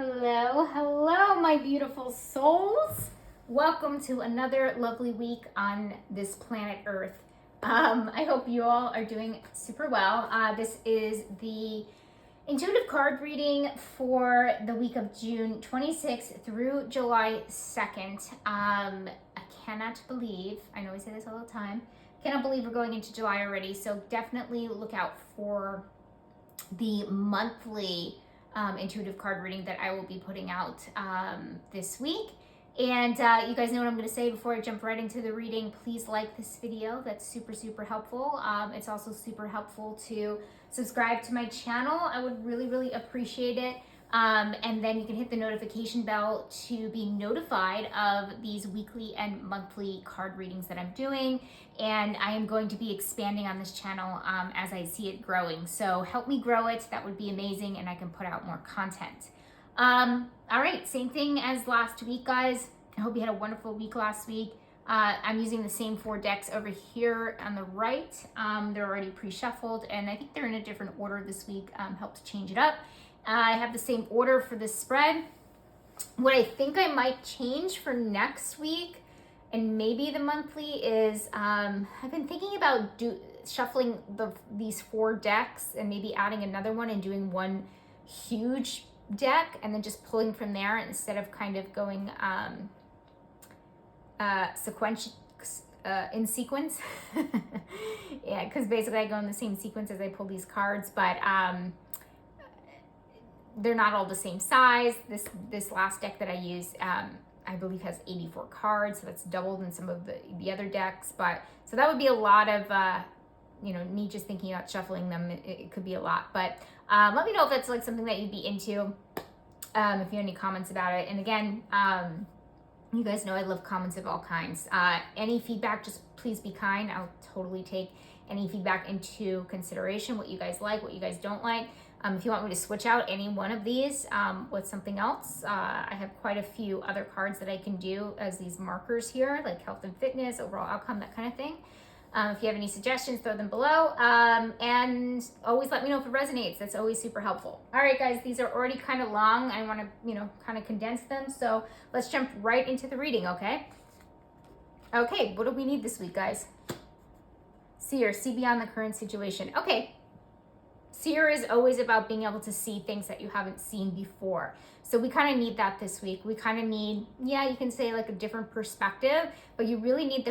Hello, hello, my beautiful souls. Welcome to another lovely week on this planet Earth. I hope you all are doing super well. This is the intuitive card reading for the week of June 26th through July 2nd. I cannot believe, I know I say this all the time, cannot believe we're going into July already. So definitely look out for the monthly intuitive card reading that I will be putting out this week. And you guys know what I'm going to say before I jump right into the reading. Please like this video. That's super helpful. It's also super helpful to subscribe to my channel. I would really appreciate it. And then you can hit the notification bell to be notified of these weekly and monthly card readings that I'm doing. And I am going to be expanding on this channel as I see it growing. So help me grow it. That would be amazing, and I can put out more content. All right, same thing as last week, guys. I hope you had a wonderful week last week. I'm using the same 4 decks over here on the right. They're already pre-shuffled, and I think they're in a different order this week. Helps change it up. I have the same order for this spread. What I think I might change for next week and maybe the monthly is I've been thinking about shuffling these 4 decks and maybe adding another one and doing one huge deck and then just pulling from there instead of kind of going in sequence. Yeah, because basically I go in the same sequence as I pull these cards, but they're not all the same size. This last deck that I used, I believe has 84 cards, so that's doubled in some of the other decks. But so that would be a lot of, me just thinking about shuffling them. It could be a lot, but let me know if that's like something that you'd be into. If you have any comments about it, and again, you guys know I love comments of all kinds. Any feedback, just please be kind. I'll totally take any feedback into consideration. What you guys like, what you guys don't like. If you want me to switch out any one of these with something else, I have quite a few other cards that I can do as these markers here, like health and fitness, overall outcome, that kind of thing. If you have any suggestions, throw them below. And always let me know if it resonates. That's always super helpful. All right, guys, these are already kind of long. I want to, kind of condense them. So let's jump right into the reading, okay? Okay, what do we need this week, guys? See beyond the current situation. Okay. Seer is always about being able to see things that you haven't seen before. So we kind of need that this week. We kind of need, you can say like a different perspective, but you really need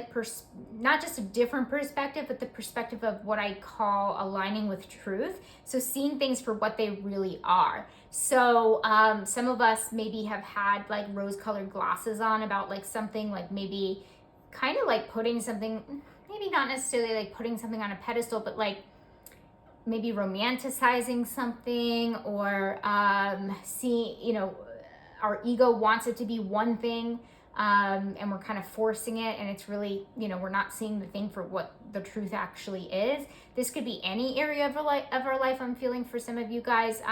not just a different perspective, but the perspective of what I call aligning with truth. So seeing things for what they really are. So some of us maybe have had like rose-colored glasses on about like something, like maybe kind of like putting something, maybe not necessarily like putting something on a pedestal, but like maybe romanticizing something, or seeing, our ego wants it to be one thing, and we're kind of forcing it, and it's really, we're not seeing the thing for what the truth actually is. This could be any area of our life. I'm feeling for some of you guys.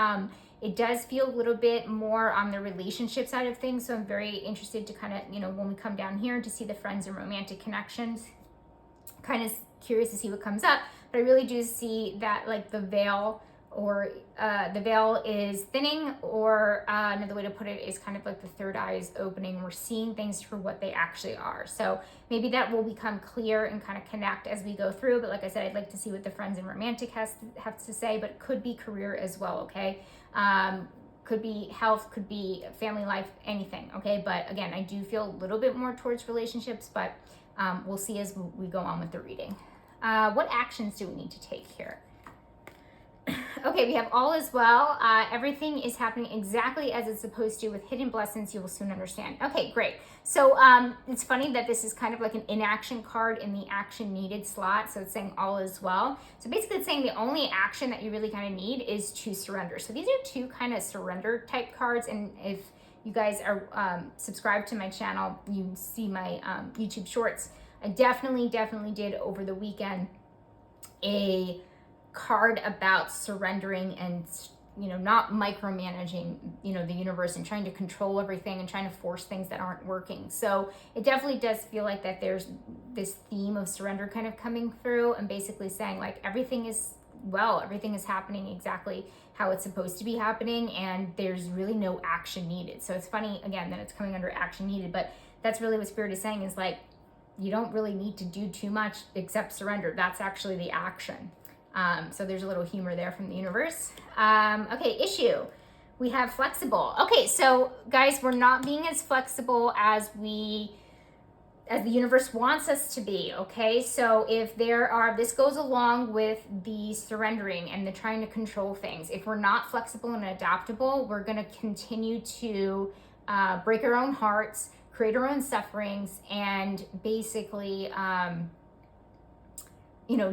It does feel a little bit more on the relationship side of things, so I'm very interested to kind of, when we come down here to see the friends and romantic connections, kind of curious to see what comes up. But I really do see that like the veil is thinning, or another way to put it is kind of like the third eye is opening. We're seeing things for what they actually are. So maybe that will become clear and kind of connect as we go through. But like I said, I'd like to see what the friends and romantic have to say, but it could be career as well, okay? Could be health, could be family life, anything, okay? But again, I do feel a little bit more towards relationships, but we'll see as we go on with the reading. What actions do we need to take here? Okay, we have all is well. Everything is happening exactly as it's supposed to. With hidden blessings, you will soon understand. Okay, great. So it's funny that this is kind of like an inaction card in the action needed slot. So it's saying all is well. So basically it's saying the only action that you really kind of need is to surrender. So these are 2 kind of surrender type cards. And if you guys are subscribed to my channel, you see my YouTube shorts. I definitely did over the weekend a card about surrendering and, not micromanaging, the universe and trying to control everything and trying to force things that aren't working. So it definitely does feel like that there's this theme of surrender kind of coming through, and basically saying like everything is well, everything is happening exactly how it's supposed to be happening, and there's really no action needed. So it's funny, again, that it's coming under action needed, but that's really what Spirit is saying, is like, you don't really need to do too much except surrender. That's actually the action. So there's a little humor there from the universe. Okay, issue. We have flexible. Okay, so guys, we're not being as flexible as the universe wants us to be, okay? So if this goes along with the surrendering and the trying to control things. If we're not flexible and adaptable, we're gonna continue to break our own hearts, create our own sufferings, and basically,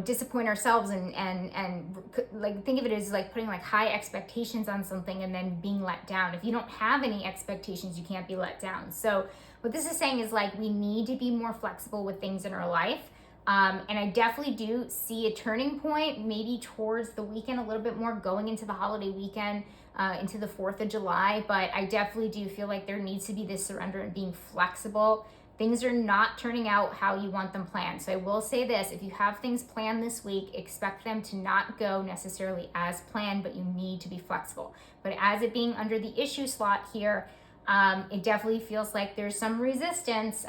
disappoint ourselves and like, think of it as like putting like high expectations on something and then being let down. If you don't have any expectations, you can't be let down. So what this is saying is like, we need to be more flexible with things in our life. And I definitely do see a turning point, maybe towards the weekend, a little bit more going into the holiday weekend, into the 4th of July. But I definitely do feel like there needs to be this surrender and being flexible. Things are not turning out how you want them planned. So I will say this, if you have things planned this week, expect them to not go necessarily as planned, but you need to be flexible. But as it being under the issue slot here, it definitely feels like there's some resistance,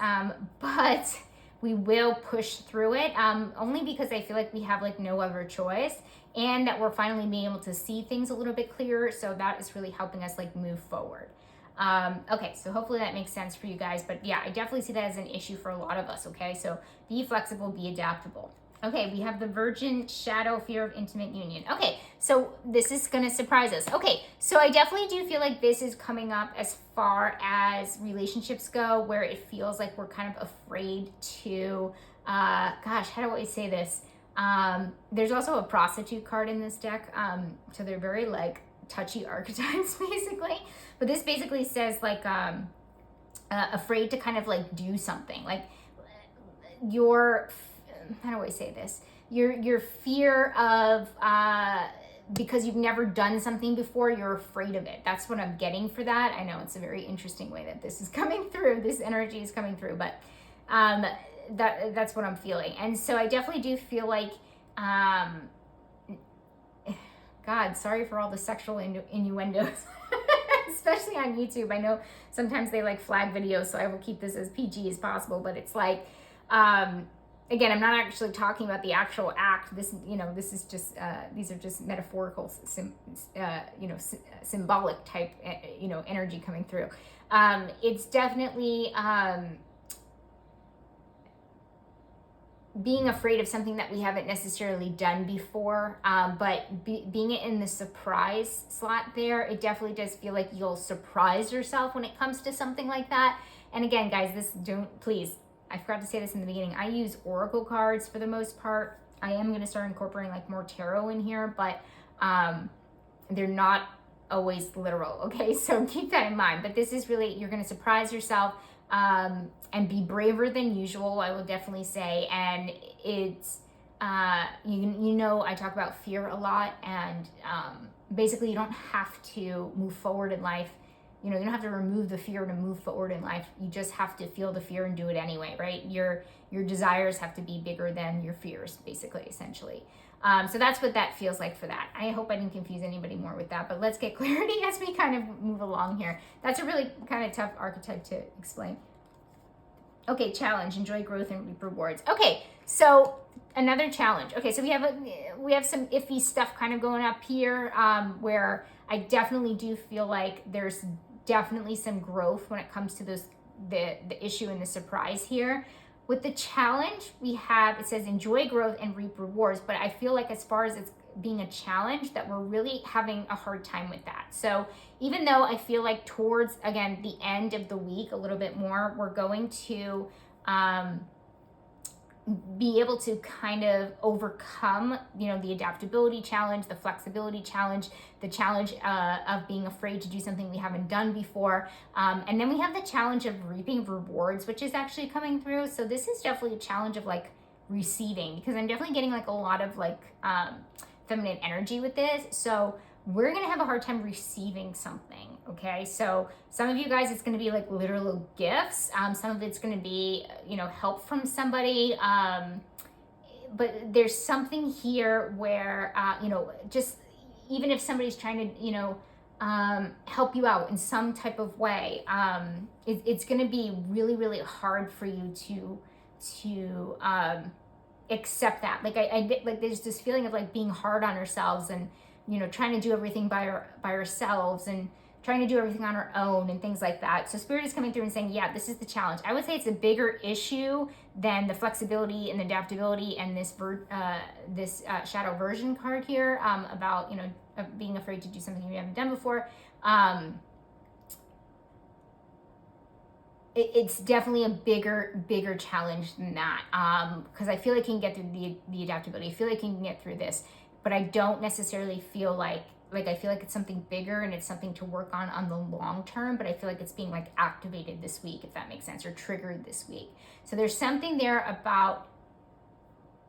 but we will push through it, only because I feel like we have like no other choice, and that we're finally being able to see things a little bit clearer. So that is really helping us like move forward. Okay, so hopefully that makes sense for you guys. But yeah, I definitely see that as an issue for a lot of us, okay? So be flexible, be adaptable. Okay, we have the Virgin Shadow, fear of intimate union. Okay, so this is gonna surprise us. Okay, so I definitely do feel like this is coming up as far as relationships go, where it feels like we're kind of afraid to, gosh, how do I say this? There's also a prostitute card in this deck, so they're very like touchy archetypes basically. But this basically says like, afraid to kind of like do something, like how do I say this? Your fear of, because you've never done something before, you're afraid of it. That's what I'm getting for that. I know it's a very interesting way that this is coming through. This energy is coming through, but that's what I'm feeling. And so I definitely do feel like, God, sorry for all the sexual innuendos, especially on YouTube. I know sometimes they like flag videos, so I will keep this as PG as possible, but it's like, again, I'm not actually talking about the actual act. This is just, these are just metaphorical, symbolic type, energy coming through. It's definitely, being afraid of something that we haven't necessarily done before, but being in the surprise slot there, it definitely does feel like you'll surprise yourself when it comes to something like that. And again, guys, please, I forgot to say this in the beginning, I use oracle cards for the most part. I am going to start incorporating like more tarot in here, but they're not always literal, okay? So keep that in mind. But this is really, you're going to surprise yourself, and be braver than usual, I will definitely say. And it's, I talk about fear a lot, and basically you don't have to move forward in life. You don't have to remove the fear to move forward in life. You just have to feel the fear and do it anyway, right? Your desires have to be bigger than your fears, basically, essentially. So that's what that feels like for that. I hope I didn't confuse anybody more with that, but let's get clarity as we kind of move along here. That's a really kind of tough archetype to explain. Okay, challenge, enjoy growth and reap rewards. Okay, so another challenge. Okay, so we have some iffy stuff kind of going up here, where I definitely do feel like there's definitely some growth when it comes to the issue and the surprise here. With the challenge, it says enjoy growth and reap rewards, but I feel like as far as it's being a challenge, that we're really having a hard time with that. So even though I feel like towards, again, the end of the week a little bit more, we're going to be able to kind of overcome, the adaptability challenge, the flexibility challenge, the challenge of being afraid to do something we haven't done before. And then we have the challenge of reaping rewards, which is actually coming through. So this is definitely a challenge of like receiving, because I'm definitely getting like a lot of like feminine energy with this. So we're going to have a hard time receiving something, okay? So some of you guys, it's going to be like literal gifts. Some of it's going to be, help from somebody. but there's something here where, just even if somebody's trying to, help you out in some type of way, it's going to be really, really hard for you to accept that. Like there's this feeling of like being hard on ourselves and, trying to do everything by ourselves and trying to do everything on our own and things like that. So Spirit is coming through and saying, yeah, this is the challenge. I would say it's a bigger issue than the flexibility and the adaptability and this shadow version card here, about, being afraid to do something you haven't done before. It's definitely a bigger challenge than that, because I feel like you can get through the adaptability. I feel like you can get through this, but I don't necessarily feel like I feel like it's something bigger and it's something to work on the long term, but I feel like it's being like activated this week, if that makes sense, or triggered this week. So there's something there about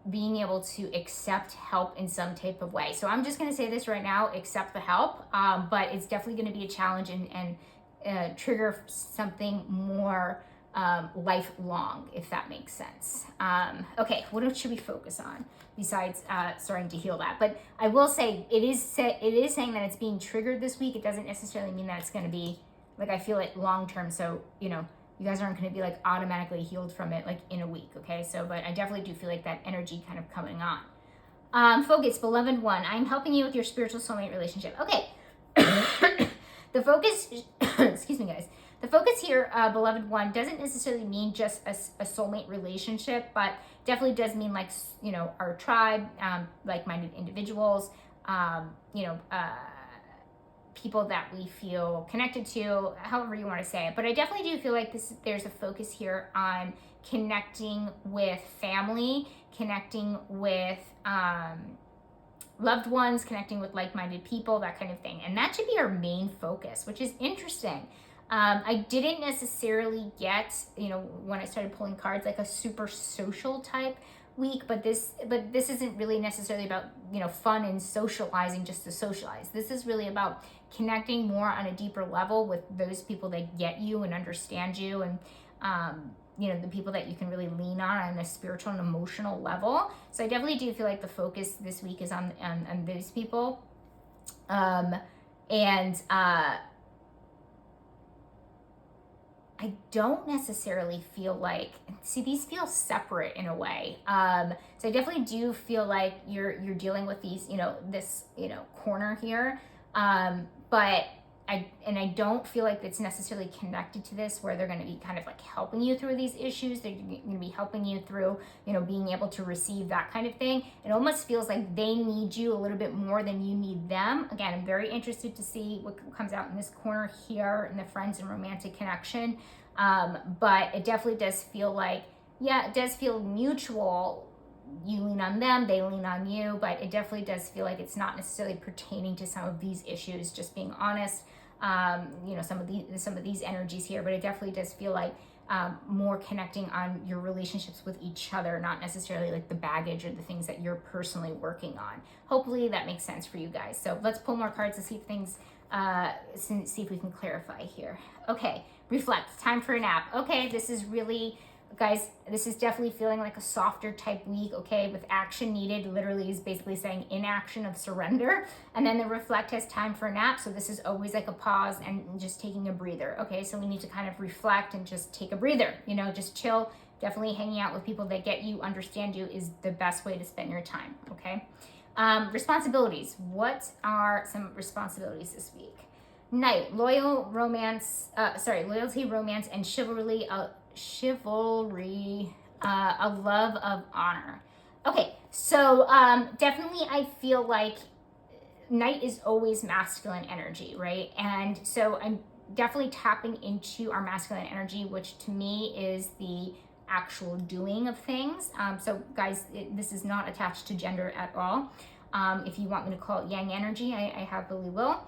being able to accept help in some type of way. So I'm just going to say this right now, accept the help, but it's definitely going to be a challenge and trigger something more lifelong, if that makes sense. Okay, what else should we focus on besides starting to heal that? But I will say it is saying that it's being triggered this week. It doesn't necessarily mean that it's going to be like, I feel it long term. So you guys aren't going to be like automatically healed from it like in a week. Okay, so but I definitely do feel like that energy kind of coming on. Focus, beloved one. I'm helping you with your spiritual soulmate relationship. Okay. The focus, excuse me, guys. The focus here, beloved one, doesn't necessarily mean just a soulmate relationship, but definitely does mean like, our tribe, like-minded individuals, people that we feel connected to, however you want to say it. But I definitely do feel like there's a focus here on connecting with family, connecting with loved ones, connecting with like-minded people, that kind of thing. And that should be our main focus, which is interesting. I didn't necessarily get, when I started pulling cards, like a super social type week, but this isn't really necessarily about, fun and socializing just to socialize. This is really about connecting more on a deeper level with those people that get you and understand you, and the people that you can really lean on a spiritual and emotional level. So I definitely do feel like the focus this week is on those people. I don't necessarily feel like, these feel separate in a way. So I definitely do feel like you're dealing with these, this, corner here. But I don't feel like it's necessarily connected to this, where they're going to be kind of like helping you through these issues. They're going to be helping you through, being able to receive that kind of thing. It almost feels like they need you a little bit more than you need them. Again, I'm very interested to see what comes out in this corner here in the friends and romantic connection. But it definitely does feel like, it does feel mutual. You lean on them, they lean on you, but it definitely does feel like it's not necessarily pertaining to some of these issues, just being honest. Some of these energies here, but it definitely does feel like more connecting on your relationships with each other, not necessarily like the baggage or the things that you're personally working on. Hopefully that makes sense for you guys. So let's pull more cards to see if things, see if we can clarify here. Okay, reflect, time for a nap. Okay, this is really, guys, this is definitely feeling like a softer type week, okay, with action needed, literally is basically saying inaction of surrender. And then the reflect has time for a nap. So this is always like a pause and just taking a breather. Okay, so we need to kind of reflect and just take a breather, just chill. Definitely hanging out with people that get you, understand you is the best way to spend your time, okay? Responsibilities. What are some responsibilities this week? Knight, loyalty, romance, and chivalry, a love of honor. Okay, so definitely I feel like Knight is always masculine energy, right? And so I'm definitely tapping into our masculine energy, which to me is the actual doing of things. So guys, this is not attached to gender at all. If you want me to call it yang energy, I happily will.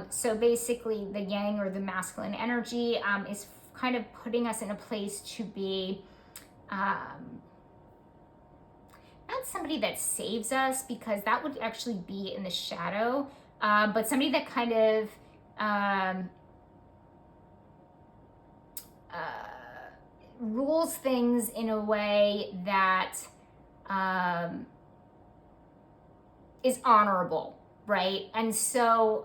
So basically the yang or the masculine energy is kind of putting us in a place to be not somebody that saves us, because that would actually be in the shadow, but somebody that kind of rules things in a way that is honorable, right? And so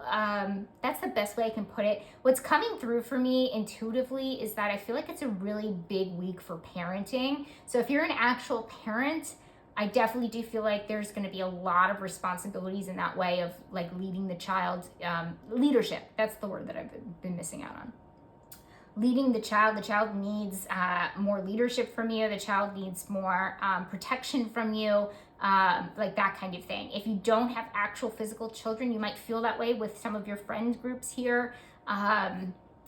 that's the best way I can put it. What's coming through for me intuitively is that I feel like it's a really big week for parenting. So if you're an actual parent, I definitely do feel like there's going to be a lot of responsibilities in that way of like leading the child, leadership. That's the word that I've been missing out on. Leading the child needs more leadership from you. The child needs more protection from you, like that kind of thing. If you don't have actual physical children, you might feel that way with some of your friend groups here,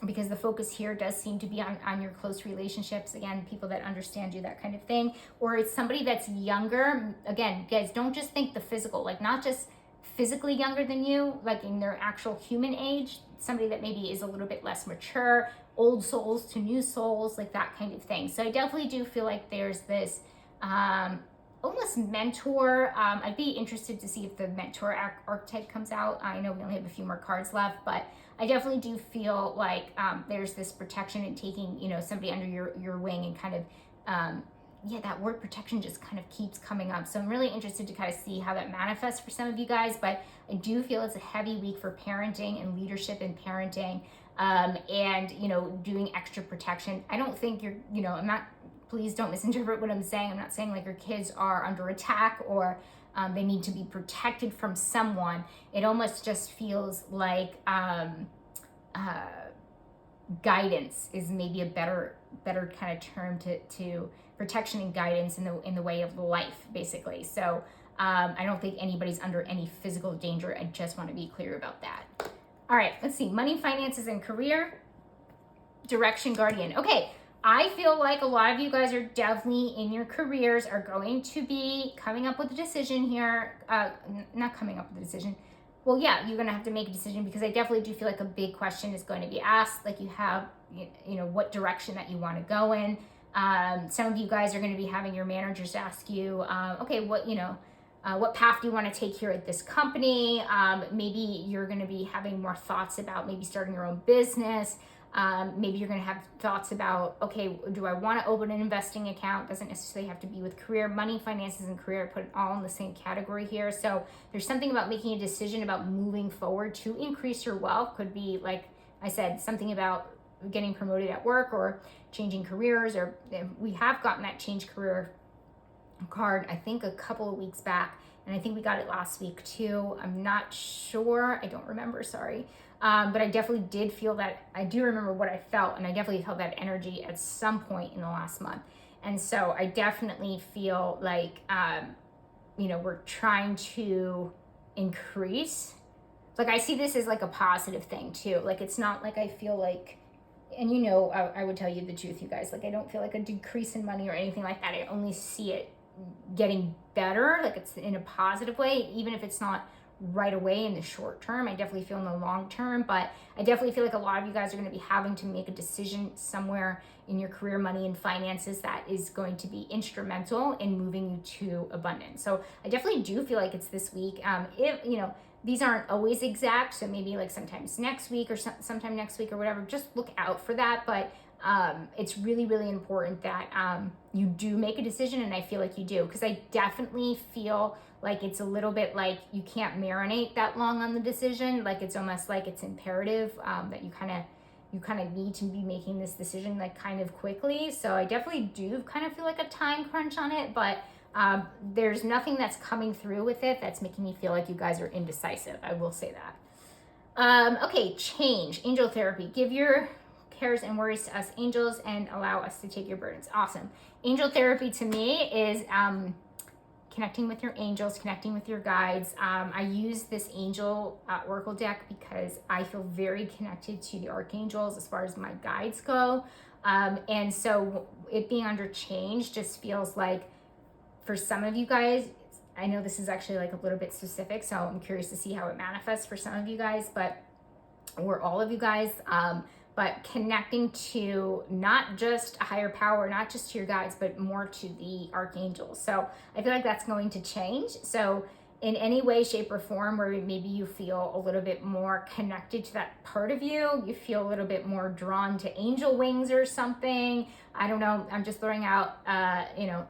because the focus here does seem to be on your close relationships. Again, people that understand you, that kind of thing. Or it's somebody that's younger. Again, guys, don't just think the physical, like not just physically younger than you, like in their actual human age, somebody that maybe is a little bit less mature, old souls to new souls, like that kind of thing. So I definitely do feel like there's this almost mentor. I'd be interested to see if the mentor archetype comes out. I know we only have a few more cards left, but I definitely do feel like there's this protection and taking, somebody under your wing and kind of, that word protection just kind of keeps coming up. So I'm really interested to kind of see how that manifests for some of you guys, but I do feel it's a heavy week for parenting and leadership in parenting, and, doing extra protection. I don't think please don't misinterpret what I'm saying. I'm not saying like your kids are under attack or they need to be protected from someone. It almost just feels like guidance is maybe a better kind of term to protection and guidance in the way of life, basically. So I don't think anybody's under any physical danger. I just want to be clear about that. All right, let's see. Money, finances, and career. Direction, guardian. Okay, I feel like a lot of you guys are definitely in your careers are going to be coming up with a decision here. Not coming up with a decision. Well, yeah, you're going to have to make a decision, because I definitely do feel like a big question is going to be asked. Like you have, what direction that you want to go in. Some of you guys are going to be having your managers ask you, okay, what path do you want to take here at this company? Maybe you're going to be having more thoughts about maybe starting your own business. Maybe you're going to have thoughts about, okay, do I want to open an investing account? Doesn't necessarily have to be with career. Money, finances, and career, I put it all in the same category here. So there's something about making a decision about moving forward to increase your wealth. Could be, like I said, something about getting promoted at work or changing careers, or we have gotten that change career card, I think a couple of weeks back, and I think we got it last week too. I'm not sure. I don't remember, sorry. But I definitely did feel that. I do remember what I felt, and I definitely felt that energy at some point in the last month. And so I definitely feel like, we're trying to increase. Like I see this as like a positive thing too. Like it's not like I feel like, and I would tell you the truth, you guys, like I don't feel like a decrease in money or anything like that. I only see it getting better, like it's in a positive way, even if it's not right away in the short term. I definitely feel in the long term, but I definitely feel like a lot of you guys are going to be having to make a decision somewhere in your career, money, and finances that is going to be instrumental in moving you to abundance. So I definitely do feel like it's this week. If these aren't always exact, so maybe like sometimes next week or sometime next week or whatever, just look out for that. But it's really, really important that you do make a decision, and I feel like you do, because I definitely feel like it's a little bit like you can't marinate that long on the decision. Like it's almost like it's imperative that you kind of need to be making this decision like kind of quickly. So I definitely do kind of feel like a time crunch on it, but there's nothing that's coming through with it that's making me feel like you guys are indecisive. I will say that. Okay, change, angel therapy. Give your cares and worries to us angels and allow us to take your burdens. Awesome. Angel therapy to me is connecting with your angels, connecting with your guides. I use this angel oracle deck because I feel very connected to the archangels as far as my guides go. And so it being under change just feels like, for some of you guys, I know this is actually like a little bit specific, so I'm curious to see how it manifests for some of you guys, or all of you guys, but connecting to not just a higher power, not just to your guides, but more to the archangels. So I feel like that's going to change. So in any way, shape, or form where maybe you feel a little bit more connected to that part of you, you feel a little bit more drawn to angel wings or something. I don't know. I'm just throwing out,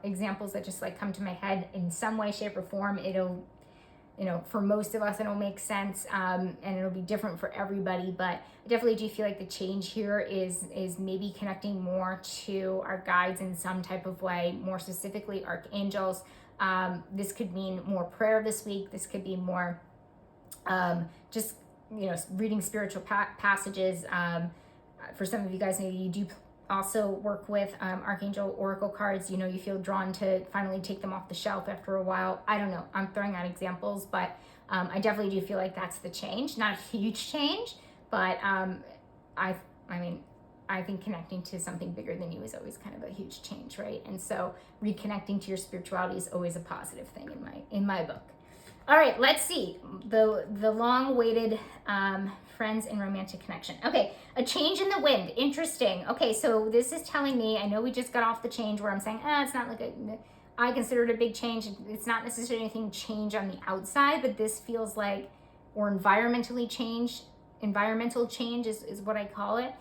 examples that just like come to my head in some way, shape, or form. It'll, for most of us, it'll make sense, and it'll be different for everybody. But I definitely do feel like the change here is maybe connecting more to our guides in some type of way, more specifically archangels. This could mean more prayer this week. This could be more just, reading spiritual passages. For some of you guys, maybe you do also work with Archangel Oracle cards. You feel drawn to finally take them off the shelf after a while. I don't know. I'm throwing out examples, but I definitely do feel like that's the change. Not a huge change, but I think connecting to something bigger than you is always kind of a huge change, right? And so reconnecting to your spirituality is always a positive thing in my book. All right, let's see the long-awaited friends and romantic connection. Okay, a change in the wind. Interesting. Okay, so this is telling me, I know we just got off the change where I'm saying, it's not like I consider it a big change. It's not necessarily anything change on the outside, but this feels like, or environmental change is what I call it.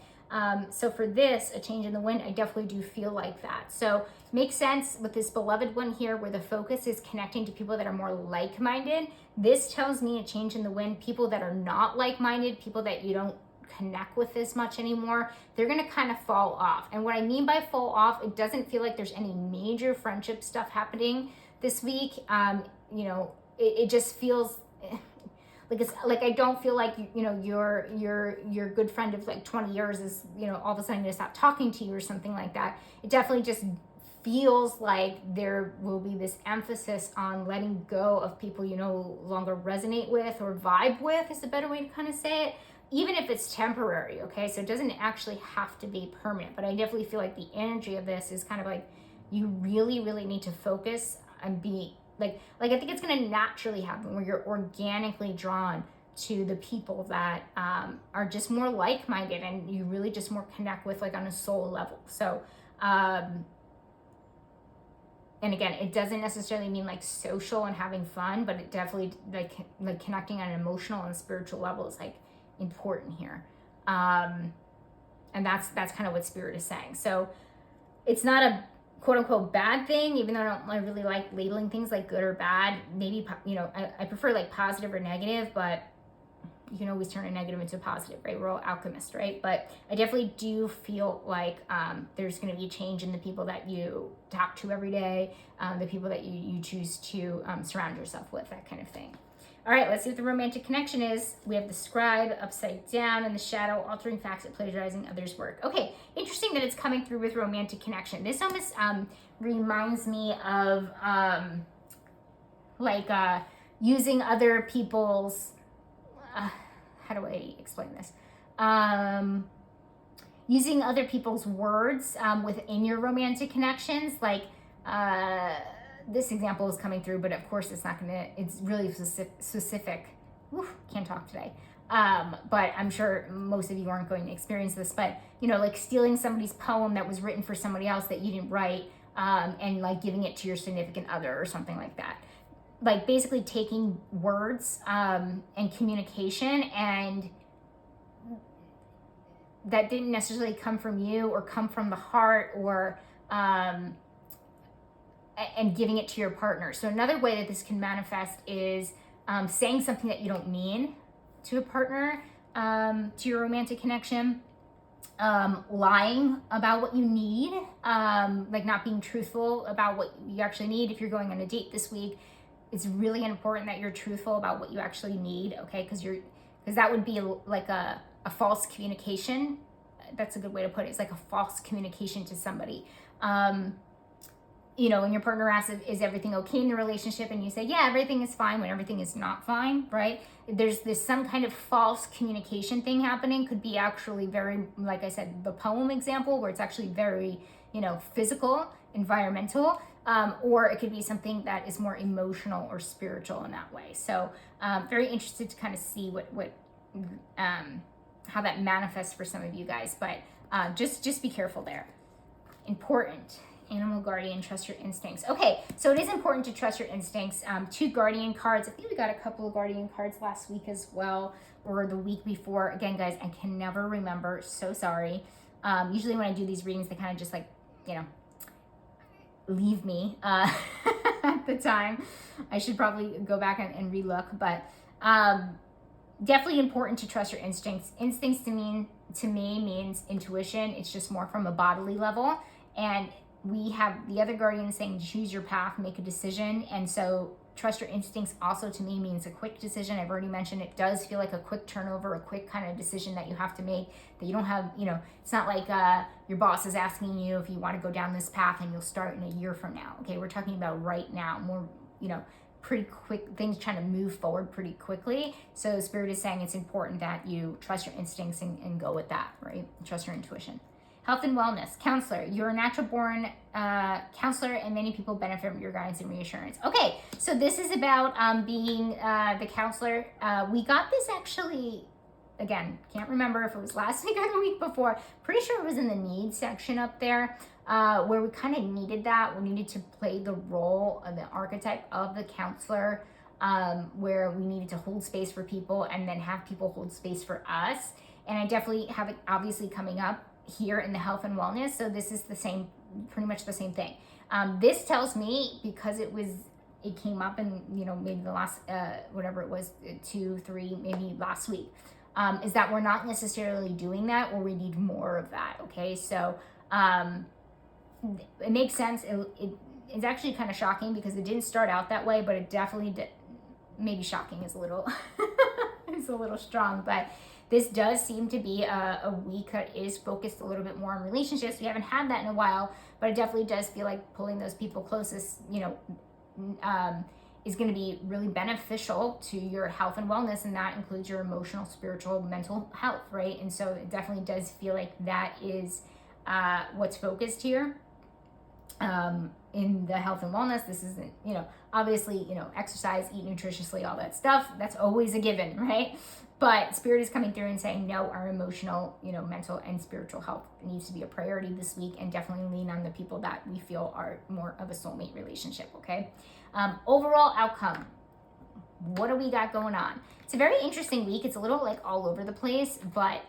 So for this, a change in the wind, I definitely do feel like that. So makes sense with this beloved one here where the focus is connecting to people that are more like-minded. This tells me a change in the wind, people that are not like-minded, people that you don't connect with as much anymore, they're going to kind of fall off. And what I mean by fall off, it doesn't feel like there's any major friendship stuff happening this week. It just feels like I don't feel like your good friend of like 20 years is all of a sudden going to stop talking to you or something like that. It definitely just feels like there will be this emphasis on letting go of people you no longer resonate with or vibe with, is a better way to kind of say it, even if it's temporary. Okay, so it doesn't actually have to be permanent, but I definitely feel like the energy of this is kind of like you really, really need to focus and be like I think it's going to naturally happen where you're organically drawn to the people that are just more like-minded and you really just more connect with like on a soul level. So and again, it doesn't necessarily mean like social and having fun, but it definitely like connecting on an emotional and spiritual level is like important here. And that's kind of what Spirit is saying. So it's not a quote unquote bad thing, even though I really like labeling things like good or bad. Maybe, I prefer like positive or negative, but you can always turn a negative into a positive, right? We're all alchemists, right? But I definitely do feel like there's going to be a change in the people that you talk to every day, the people that you choose to surround yourself with, that kind of thing. All right, let's see what the romantic connection is. We have the scribe upside down in the shadow, altering facts and plagiarizing others' work. Okay, interesting that it's coming through with romantic connection. This almost reminds me of using other people's, how do I explain this? Using other people's words within your romantic connections, like this example is coming through, but of course it's really specific. Oof, can't talk today. But I'm sure most of you aren't going to experience this, but like stealing somebody's poem that was written for somebody else that you didn't write, and like giving it to your significant other or something like that. Like basically taking words and communication and that didn't necessarily come from you or come from the heart or and giving it to your partner. So another way that this can manifest is saying something that you don't mean to a partner, to your romantic connection, lying about what you need, like not being truthful about what you actually need. If you're going on a date this week, it's really important that you're truthful about what you actually need, okay? Because that would be like a false communication. That's a good way to put it. It's like a false communication to somebody. When your partner asks, is everything okay in the relationship? And you say, yeah, everything is fine when everything is not fine, right? There's some kind of false communication thing happening. Could be actually very, like I said, the poem example, where it's actually very, physical, environmental, or it could be something that is more emotional or spiritual in that way. So very interested to kind of see what how that manifests for some of you guys, but just be careful there. Important. Animal guardian, trust your instincts. Okay, so it is important to trust your instincts. 2 guardian cards. I think we got a couple of guardian cards last week as well, or the week before. Again, guys, I can never remember. So sorry. Usually when I do these readings, they kind of just like, you know, leave me at the time. I should probably go back and relook, but definitely important to trust your instincts. Instincts to me means intuition. It's just more from a bodily level. And we have the other guardian saying choose your path, make a decision. And so trust your instincts also to me means a quick decision. I've already mentioned it does feel like a quick turnover, a quick kind of decision that you have to make, that you don't have, you know, it's not like your boss is asking you if you want to go down this path and you'll start in a year from now. Okay, we're talking about right now, more, you know, pretty quick things, trying to move forward pretty quickly. So Spirit is saying it's important that you trust your instincts and go with that, right? Trust your intuition. Health and wellness, counselor. You're a natural born counselor, and many people benefit from your guidance and reassurance. Okay, so this is about being the counselor. We got this actually, again, can't remember if it was last week or the week before. Pretty sure it was in the needs section up there, where we kind of needed that. We needed to play the role of the archetype of the counselor, where we needed to hold space for people and then have people hold space for us. And I definitely have it obviously coming up here in the health and wellness. So this is the same, pretty much the same thing. This tells me, because it came up in, you know, maybe the last, whatever it was, 2, 3, maybe last week, is that we're not necessarily doing that, or we need more of that. Okay. So, it makes sense. It's actually kind of shocking because it didn't start out that way, but it definitely did. Maybe shocking is a little, is a little strong, but this does seem to be a week that is focused a little bit more on relationships. We haven't had that in a while, but it definitely does feel like pulling those people closest, you know, is going to be really beneficial to your health and wellness. And that includes your emotional, spiritual, mental health, right? And so it definitely does feel like that is what's focused here. In the health and wellness, this isn't, you know, obviously, you know, exercise, eat nutritiously, all that stuff. That's always a given, right? But Spirit is coming through and saying, no, our emotional, you know, mental and spiritual health needs to be a priority this week, and definitely lean on the people that we feel are more of a soulmate relationship, okay? Overall outcome. What do we got going on? It's a very interesting week. It's a little like all over the place, but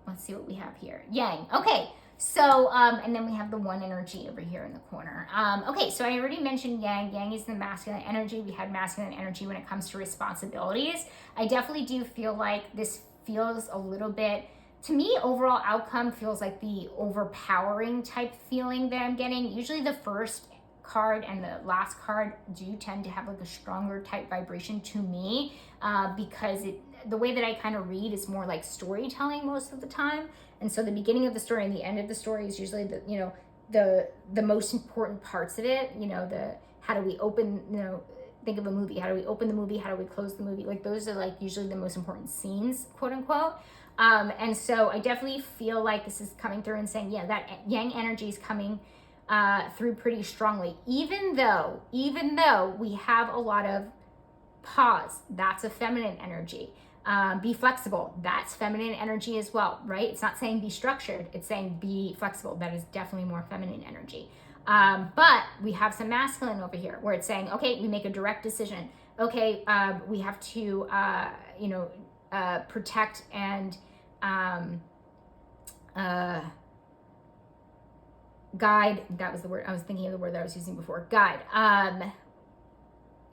let's see what we have here. Yang. Okay. So, and then we have the one energy over here in the corner. Okay, so I already mentioned Yang. Yang is the masculine energy. We had masculine energy when it comes to responsibilities. I definitely do feel like this feels a little bit, to me, overall outcome feels like the overpowering type feeling that I'm getting. Usually the first card and the last card do tend to have like a stronger type vibration to me, because the way that I kind of read is more like storytelling most of the time. And so the beginning of the story and the end of the story is usually the, you know, the most important parts of it. You know, how do we open, you know, think of a movie. How do we open the movie? How do we close the movie? Like those are like usually the most important scenes, quote unquote. And so I definitely feel like this is coming through and saying, yeah, that Yang energy is coming through pretty strongly, even though we have a lot of pause. That's a feminine energy. Be flexible. That's feminine energy as well, right? It's not saying be structured. It's saying be flexible. That is definitely more feminine energy. But we have some masculine over here where it's saying, okay, we make a direct decision. Okay, we have to, you know, protect and guide. That was the word. I was thinking of the word that I was using before. Guide.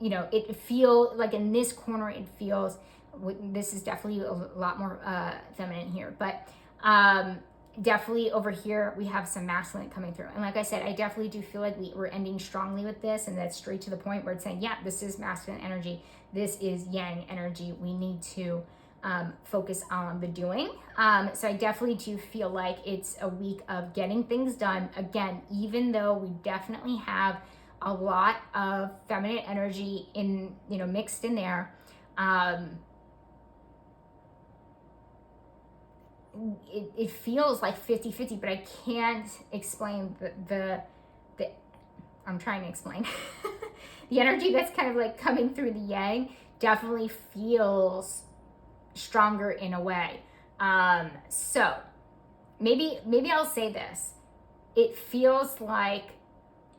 You know, it feels like in this corner, it feels, this is definitely a lot more feminine here, but definitely over here we have some masculine coming through. And like I said, I definitely do feel like we're ending strongly with this, and that's straight to the point where it's saying, yeah, this is masculine energy, this is Yang energy. We need to focus on the doing. So I definitely do feel like it's a week of getting things done. Again, even though we definitely have a lot of feminine energy in, you know, mixed in there. It feels like 50-50, but I can't explain the I'm trying to explain. The energy that's kind of like coming through the Yang definitely feels stronger in a way. So maybe I'll say this. It feels like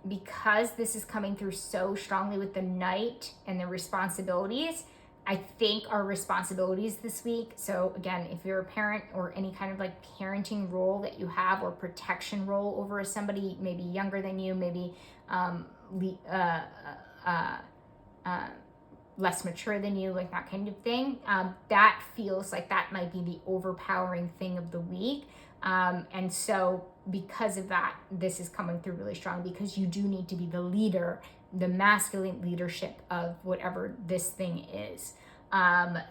because this is coming through so strongly with the Knight and the responsibilities, I think our responsibilities this week. So again, if you're a parent or any kind of like parenting role that you have, or protection role over somebody maybe younger than you, maybe less mature than you, like that kind of thing, that feels like that might be the overpowering thing of the week. And so because of that, this is coming through really strong, because you do need to be the leader, the masculine leadership of whatever this thing is.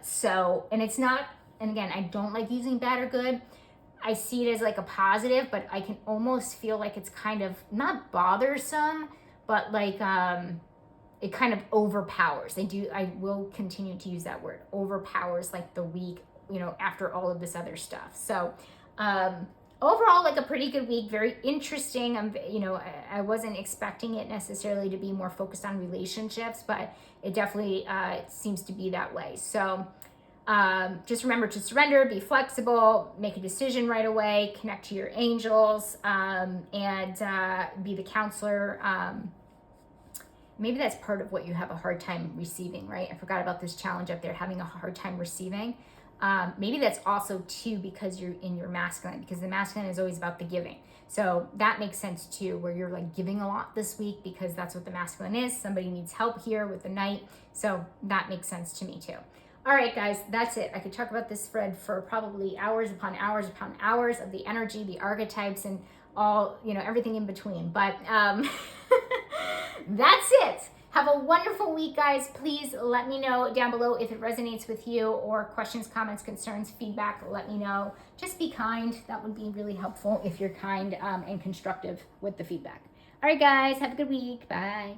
So, and it's not, and again, I don't like using bad or good. I see it as like a positive, but I can almost feel like it's kind of not bothersome, but like, it kind of overpowers. I will continue to use that word, overpowers, like the week, after all of this other stuff. So, overall, like a pretty good week, very interesting. I wasn't expecting it necessarily to be more focused on relationships, but it definitely it seems to be that way. So just remember to surrender, be flexible, make a decision right away, connect to your angels, and be the counselor. Maybe that's part of what you have a hard time receiving, right? I forgot about this challenge up there, having a hard time receiving. Maybe that's also too because you're in your masculine, because the masculine is always about the giving. So that makes sense too, where you're like giving a lot this week because that's what the masculine is. Somebody needs help here with the Knight. So that makes sense to me too. All right, guys, that's it. I could talk about this spread for probably hours upon hours upon hours of the energy, the archetypes, and all, everything in between. But that's it. Have a wonderful week, guys. Please let me know down below if it resonates with you, or questions, comments, concerns, feedback. Let me know. Just be kind. That would be really helpful if you're kind and constructive with the feedback. All right, guys. Have a good week. Bye.